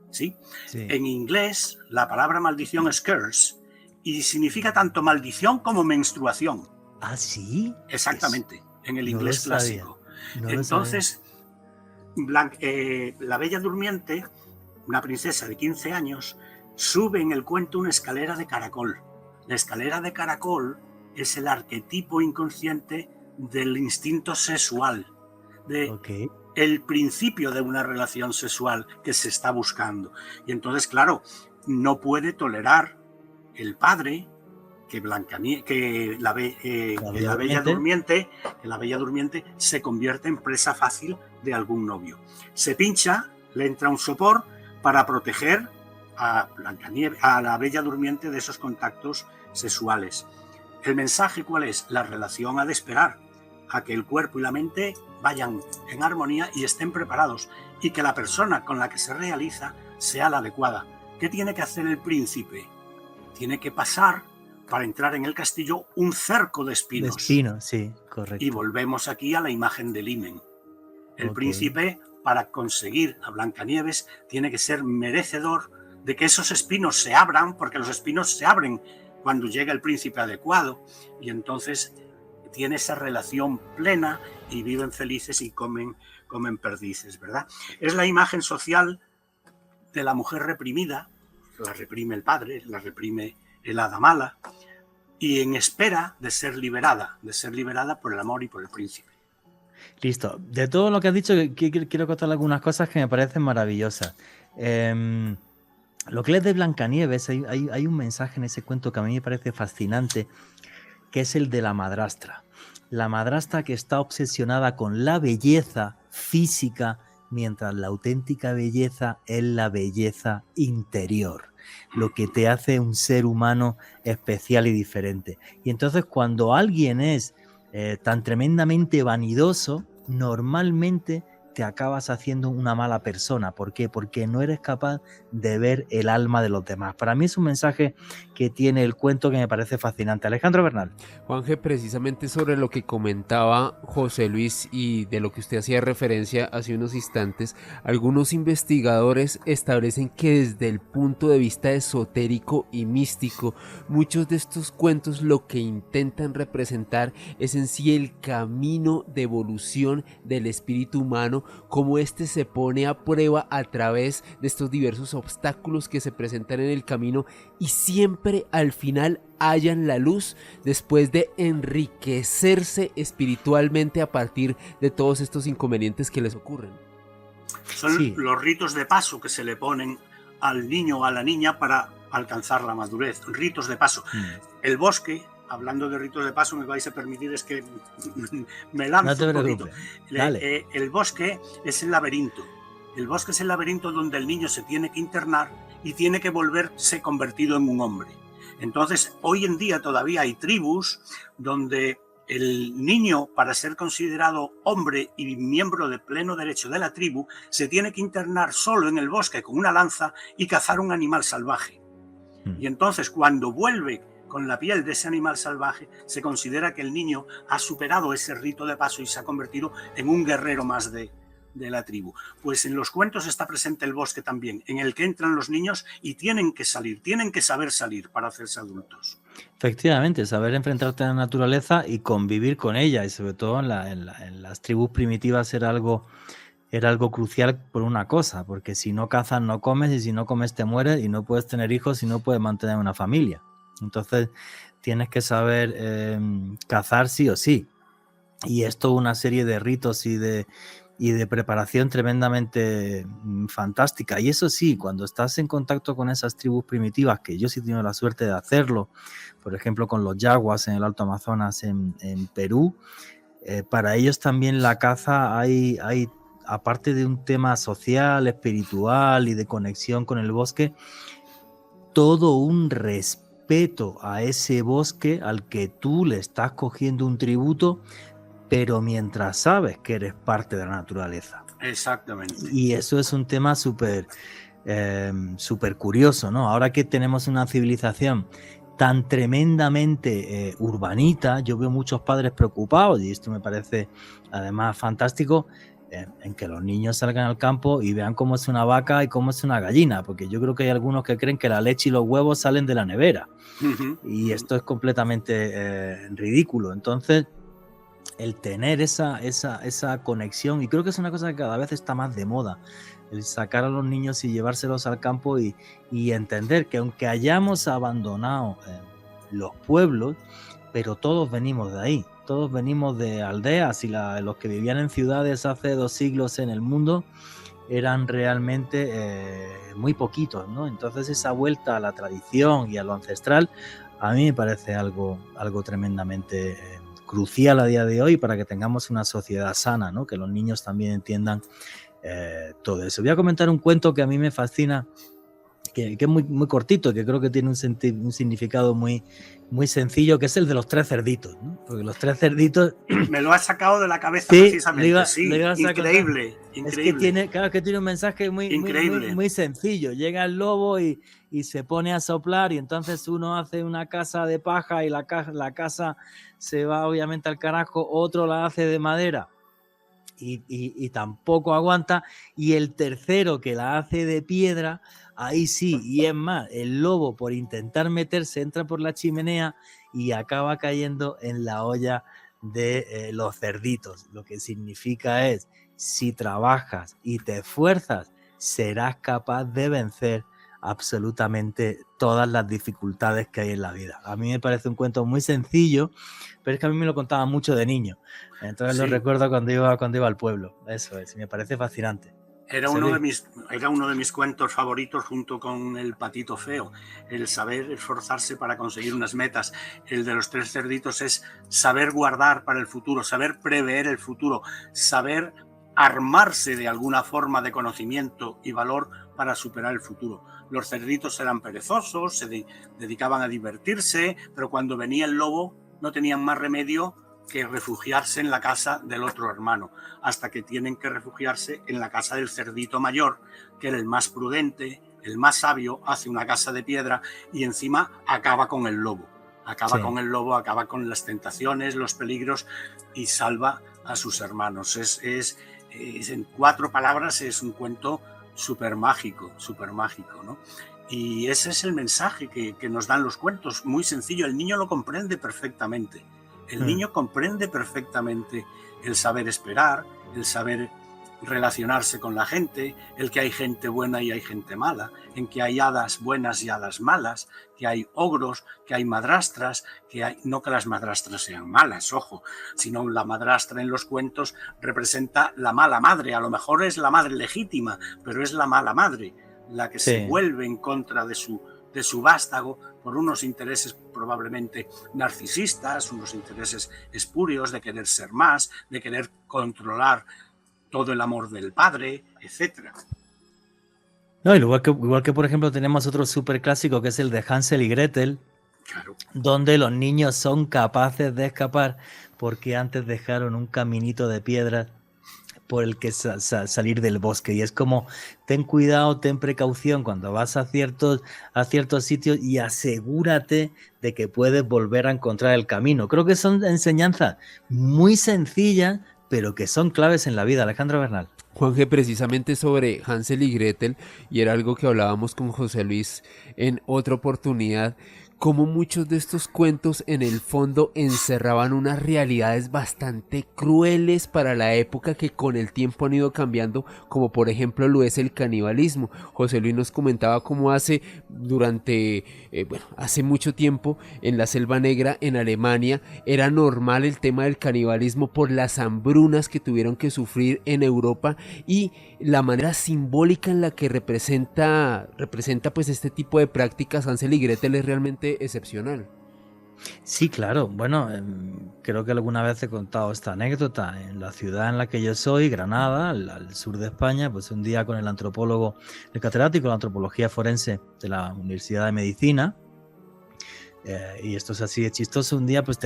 D: ¿Sí? Sí. En inglés, la palabra maldición es curse y significa tanto maldición como menstruación.
A: ¿Ah, sí?
D: Exactamente, en el inglés clásico. Entonces, la Bella Durmiente, una princesa de 15 años, sube en el cuento una escalera de caracol. La escalera de caracol es el arquetipo inconsciente del instinto sexual, de el principio de una relación sexual que se está buscando. Y entonces, claro, no puede tolerar el padre que la Bella Durmiente se convierte en presa fácil de algún novio. Se pincha, le entra un sopor para proteger a la Bella Durmiente de esos contactos sexuales. ¿El mensaje cuál es? La relación ha de esperar a que el cuerpo y la mente vayan en armonía y estén preparados, y que la persona con la que se realiza sea la adecuada. ¿Qué tiene que hacer el príncipe? Tiene que pasar, para entrar en el castillo, un cerco de espinos.
A: De espinos, sí, correcto.
D: Y volvemos aquí a la imagen del himen. El príncipe, para conseguir a Blancanieves, tiene que ser merecedor de que esos espinos se abran, porque los espinos se abren cuando llega el príncipe adecuado, y entonces tiene esa relación plena y viven felices y comen perdices, ¿verdad? Es la imagen social de la mujer reprimida, la reprime el padre, la reprime el hada mala, y en espera de ser liberada por el amor y por el príncipe.
A: Listo. De todo lo que has dicho, quiero contar algunas cosas que me parecen maravillosas. Lo que es de Blancanieves, hay un mensaje en ese cuento que a mí me parece fascinante, que es el de la madrastra. La madrastra que está obsesionada con la belleza física, mientras la auténtica belleza es la belleza interior, lo que te hace un ser humano especial y diferente. Y entonces cuando alguien es tan tremendamente vanidoso, normalmente te acabas haciendo una mala persona. ¿Por qué? Porque no eres capaz de ver el alma de los demás. Para mí es un mensaje que tiene el cuento que me parece fascinante. Alejandro Bernal.
C: Juanje, precisamente sobre lo que comentaba José Luis y de lo que usted hacía referencia hace unos instantes, algunos investigadores establecen que desde el punto de vista esotérico y místico, muchos de estos cuentos lo que intentan representar es en sí el camino de evolución del espíritu humano, cómo éste se pone a prueba a través de estos diversos obstáculos que se presentan en el camino y siempre al final hallan la luz después de enriquecerse espiritualmente a partir de todos estos inconvenientes que les ocurren.
D: Son los ritos de paso que se le ponen al niño o a la niña para alcanzar la madurez, ritos de paso. El bosque, hablando de ritos de paso, me vais a permitir, es que me lanzo un poquito. El bosque es el laberinto. El bosque es el laberinto donde el niño se tiene que internar y tiene que volverse convertido en un hombre. Entonces, hoy en día todavía hay tribus donde el niño, para ser considerado hombre y miembro de pleno derecho de la tribu, se tiene que internar solo en el bosque con una lanza y cazar un animal salvaje. Y entonces, cuando vuelve con la piel de ese animal salvaje, se considera que el niño ha superado ese rito de paso y se ha convertido en un guerrero más de la tribu. Pues en los cuentos está presente el bosque también, en el que entran los niños y tienen que salir, tienen que saber salir para hacerse adultos.
A: Efectivamente, saber enfrentarte a la naturaleza y convivir con ella, y sobre todo en las tribus primitivas era algo crucial por una cosa, porque si no cazas no comes, y si no comes te mueres, y no puedes tener hijos y no puedes mantener una familia. Entonces tienes que saber cazar sí o sí, y esto una serie de ritos y de preparación tremendamente fantástica. Y eso sí, cuando estás en contacto con esas tribus primitivas, que yo sí he tenido la suerte de hacerlo, por ejemplo con los yaguas en el Alto Amazonas en Perú, para ellos también la caza hay, aparte de un tema social, espiritual y de conexión con el bosque, todo un respeto a ese bosque al que tú le estás cogiendo un tributo, pero mientras sabes que eres parte de la naturaleza.
D: Exactamente.
A: Y eso es un tema súper curioso, ¿no? Ahora que tenemos una civilización tan tremendamente urbanita, yo veo muchos padres preocupados, y esto me parece además fantástico, en que los niños salgan al campo y vean cómo es una vaca y cómo es una gallina, porque yo creo que hay algunos que creen que la leche y los huevos salen de la nevera. Y esto es completamente ridículo. Entonces, el tener esa conexión, y creo que es una cosa que cada vez está más de moda, el sacar a los niños y llevárselos al campo y entender que aunque hayamos abandonado los pueblos, pero todos venimos de ahí, todos venimos de aldeas, y los que vivían en ciudades hace 2 siglos en el mundo eran realmente muy poquitos, ¿no? Entonces esa vuelta a la tradición y a lo ancestral a mí me parece algo tremendamente crucial a día de hoy para que tengamos una sociedad sana, ¿no? Que los niños también entiendan todo eso. Voy a comentar un cuento que a mí me fascina, que es muy, muy cortito, que creo que tiene un significado muy, muy sencillo, que es el de los 3 cerditos, ¿no? Porque los 3 cerditos...
D: Me lo has sacado de la cabeza,
A: sí,
D: precisamente. Sí, increíble.
A: Es que tiene un mensaje muy sencillo. Llega el lobo y se pone a soplar, y entonces uno hace una casa de paja y la casa se va obviamente al carajo, otro la hace de madera y tampoco aguanta, y el tercero, que la hace de piedra, ahí sí, y es más, el lobo, por intentar meterse, entra por la chimenea y acaba cayendo en la olla de los cerditos. Lo que significa es, si trabajas y te esfuerzas, serás capaz de vencer absolutamente todas las dificultades que hay en la vida. A mí me parece un cuento muy sencillo, pero es que a mí me lo contaban mucho de niño. Entonces lo recuerdo cuando iba al pueblo. Eso es, me parece fascinante.
D: Era uno de mis cuentos favoritos junto con El patito feo. El saber esforzarse para conseguir unas metas. El de los 3 cerditos es saber guardar para el futuro, saber prever el futuro, saber armarse de alguna forma de conocimiento y valor para superar el futuro. Los cerditos eran perezosos, se dedicaban a divertirse, pero cuando venía el lobo no tenían más remedio que refugiarse en la casa del otro hermano, hasta que tienen que refugiarse en la casa del cerdito mayor, que era el más prudente, el más sabio, hace una casa de piedra y encima acaba con el lobo. Acaba con las tentaciones, los peligros y salva a sus hermanos. Es en 4 palabras, es un cuento súper mágico, ¿no? Y ese es el mensaje que nos dan los cuentos, muy sencillo, el niño lo comprende perfectamente. El niño comprende perfectamente el saber esperar, el saber relacionarse con la gente, el que hay gente buena y hay gente mala, en que hay hadas buenas y hadas malas, que hay ogros, que hay madrastras, no que las madrastras sean malas, ojo, sino la madrastra en los cuentos representa la mala madre, a lo mejor es la madre legítima, pero es la mala madre, la que se vuelve en contra de su vástago por unos intereses probablemente narcisistas, unos intereses espurios de querer ser más, de querer controlar todo el amor del padre, etcétera.
A: No, igual que por ejemplo tenemos otro súper clásico que es el de Hansel y Gretel,
D: claro,
A: donde los niños son capaces de escapar porque antes dejaron un caminito de piedra por el que salir del bosque, y es como ten cuidado, ten precaución cuando vas a ciertos sitios y asegúrate de que puedes volver a encontrar el camino. Creo que son enseñanzas muy sencillas pero que son claves en la vida. Alejandro Bernal.
C: Juanje, precisamente sobre Hansel y Gretel, y era algo que hablábamos con José Luis en otra oportunidad, como muchos de estos cuentos en el fondo encerraban unas realidades bastante crueles para la época que con el tiempo han ido cambiando, como por ejemplo lo es el canibalismo. José Luis nos comentaba cómo hace mucho tiempo en la Selva Negra, en Alemania, era normal el tema del canibalismo por las hambrunas que tuvieron que sufrir en Europa y la manera simbólica en la que representa pues este tipo de prácticas Hansel y Gretel es realmente excepcional.
A: Sí, claro. Bueno, creo que alguna vez he contado esta anécdota. En la ciudad en la que yo soy, Granada, al sur de España, pues un día con el antropólogo, el catedrático de antropología forense de la Universidad de Medicina, y esto es así de chistoso, un día pues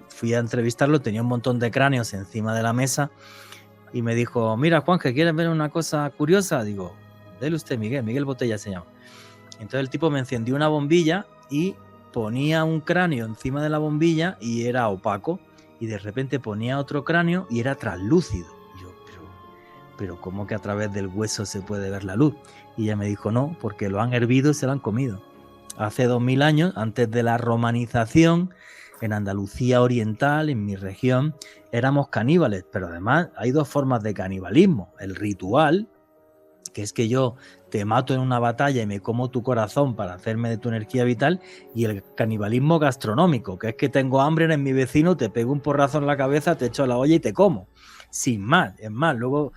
A: fui a entrevistarlo, tenía un montón de cráneos encima de la mesa y me dijo, mira Juanje, ¿quieres ver una cosa curiosa? Digo, dele usted, Miguel Botella se llama. Entonces el tipo me encendió una bombilla y ponía un cráneo encima de la bombilla y era opaco, y de repente ponía otro cráneo y era translúcido. Y yo, pero ¿cómo que a través del hueso se puede ver la luz? Y ella me dijo, no, porque lo han hervido y se lo han comido. Hace 2000 años, antes de la romanización, en Andalucía Oriental, en mi región, éramos caníbales, pero además hay 2 formas de canibalismo. El ritual, que es que yo te mato en una batalla y me como tu corazón para hacerme de tu energía vital, y el canibalismo gastronómico, que es que tengo hambre, eres mi vecino, te pego un porrazo en la cabeza, te echo a la olla y te como, sin más. Es más, luego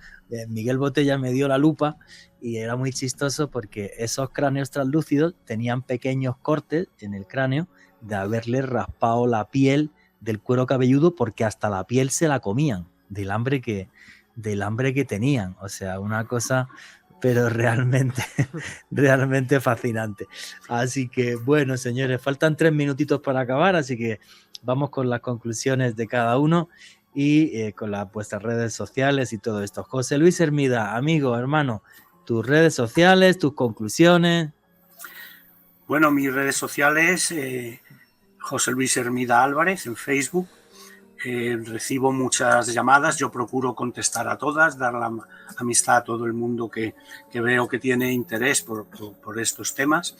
A: Miguel Botella me dio la lupa y era muy chistoso porque esos cráneos translúcidos tenían pequeños cortes en el cráneo de haberle raspado la piel del cuero cabelludo, porque hasta la piel se la comían del hambre que tenían. O sea, una cosa pero realmente fascinante. Así que bueno, señores, faltan 3 minutitos para acabar, así que vamos con las conclusiones de cada uno y con vuestras redes sociales y todo esto. José Luis Hermida, amigo, hermano, tus redes sociales, tus conclusiones.
D: Bueno, mis redes sociales, José Luis Hermida Álvarez en Facebook. Recibo muchas llamadas, yo procuro contestar a todas, dar la amistad a todo el mundo que veo que tiene interés por estos temas,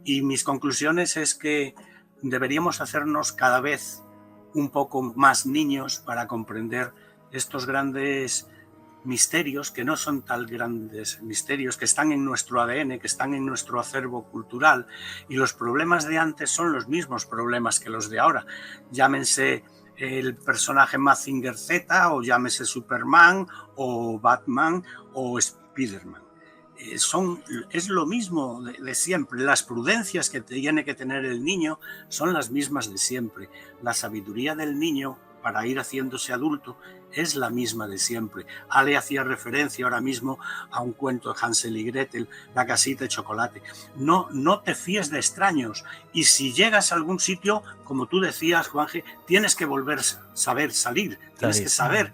D: y mis conclusiones es que deberíamos hacernos cada vez un poco más niños para comprender estos grandes misterios que no son tan grandes misterios, que están en nuestro ADN, que están en nuestro acervo cultural, y los problemas de antes son los mismos problemas que los de ahora. Llámense el personaje Mazinger Z, o llámese Superman, o Batman, o Spiderman. Es lo mismo de siempre. Las prudencias que tiene que tener el niño son las mismas de siempre. La sabiduría del niño para ir haciéndose adulto es la misma de siempre. Ale hacía referencia ahora mismo a un cuento de Hansel y Gretel, La casita de chocolate. No te fíes de extraños, y si llegas a algún sitio, como tú decías, Juanje, tienes que saber salir, tienes que saber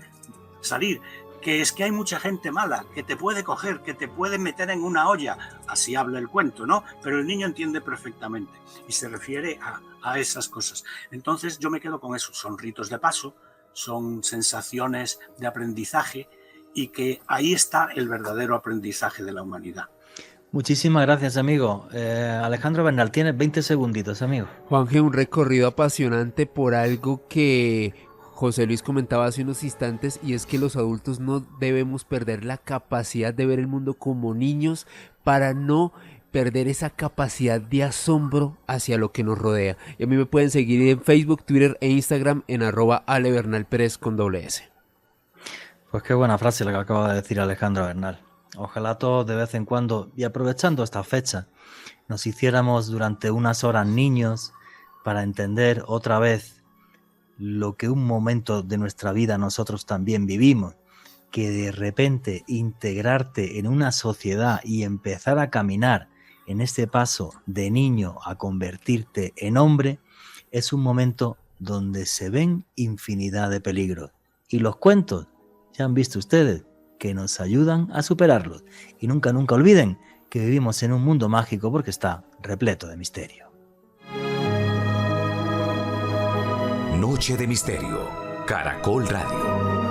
D: salir. Que es que hay mucha gente mala, que te puede coger, que te puede meter en una olla, así habla el cuento, ¿no? Pero el niño entiende perfectamente y se refiere a esas cosas. Entonces yo me quedo con eso, son ritos de paso, son sensaciones de aprendizaje, y que ahí está el verdadero aprendizaje de la humanidad.
A: Muchísimas gracias, amigo. Alejandro Bernal, tienes 20 segunditos, amigo.
C: Juanje, un recorrido apasionante por algo que José Luis comentaba hace unos instantes, y es que los adultos no debemos perder la capacidad de ver el mundo como niños, para no perder esa capacidad de asombro hacia lo que nos rodea. Y a mí me pueden seguir en Facebook, Twitter e Instagram en @alebernalperez con @.
A: Pues qué buena frase la que acaba de decir Alejandro Bernal. Ojalá todos de vez en cuando, y aprovechando esta fecha, nos hiciéramos durante unas horas niños, para entender otra vez lo que un momento de nuestra vida nosotros también vivimos, que de repente integrarte en una sociedad y empezar a caminar en este paso de niño a convertirte en hombre, es un momento donde se ven infinidad de peligros. Y los cuentos, ya han visto ustedes, que nos ayudan a superarlos. Y nunca olviden que vivimos en un mundo mágico, porque está repleto de misterio.
B: Noche de Misterio, Caracol Radio.